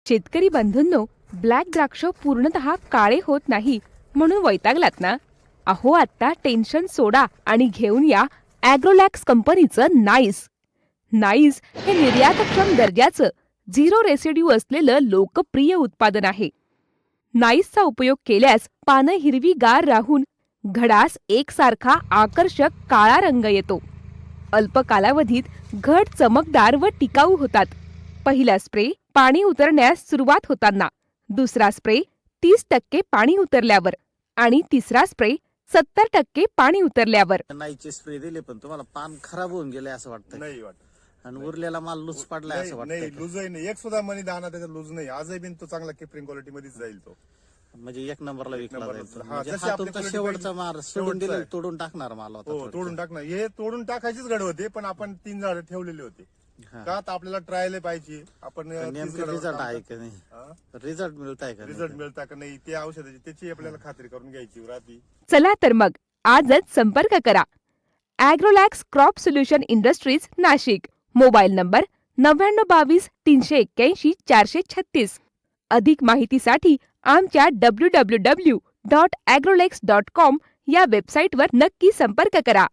शेतकरी बंधूंनो, ब्लॅक द्राक्ष पूर्णतः काळे होत नाही म्हणून वैतागलात ना? अहो, आता टेन्शन सोडा आणि घेऊन या ॲग्रोलॅक्स कंपनीचं नाईस. नाईस हे निर्यातक्षम दर्जाचं झिरो रेसिड्यू असलेलं लोकप्रिय उत्पादन आहे. नाईसचा उपयोग केल्यास पानं हिरवीगार राहून घडास एकसारखा आकर्षक काळा रंग येतो. अल्प कालावधीत घड चमकदार व टिकाऊ होतात. पहिला स्प्रे पाणी उतरण्यास सुरुवात होताना, दुसरा स्प्रे 30% पाणी उतरल्यावर आणि तिसरा स्प्रे 70% पाणी उतरल्यावर. नाईचे स्प्रे दिले पण तुम्हाला पान खराब होऊन गेले असं वाटतं? नाही वाटत. आणि उरलेला माल लूज पडलाय असं नाही वाटतं? लूजही नाही, एक सुद्धा मनी दाना त्याचा लूज नाही. आजही बिन तो चांगला किपरिंग क्वालिटी मध्येच जाईल तो. म्हणजे एक नंबरला विकला नंबरला. जाईल तो. हा, म्हणजे जशी हा आपली तुमचा quality शेवटचा पाहिजे. माल सोडून शेवटचा दिले, आहे. तोडून टाकणार माल होता हो, थोडक्यात. तोडून टाकणार. हे तोडून टाकायचीच गड होते, पण आपण 3 झाडं ठेवलेली होती. हा. का तर आपल्याला ट्रायल पाहिजे. आपण पण नेमकं रिझल्ट आहे का नाही? रिझल्ट मिळत आहे का नाही? रिझल्ट मिळता का नाही ते औषधाची त्याची आपल्याला खात्री करून घ्यायची राहती. चला तर मग आजच संपर्क करा. Agrolax crop solution industries, Nashik. Mobile number 9922 381 436. अधिक माहितीसाठी आमच्या www.agrolexx.com या वेबसाईटवर नक्की संपर्क करा.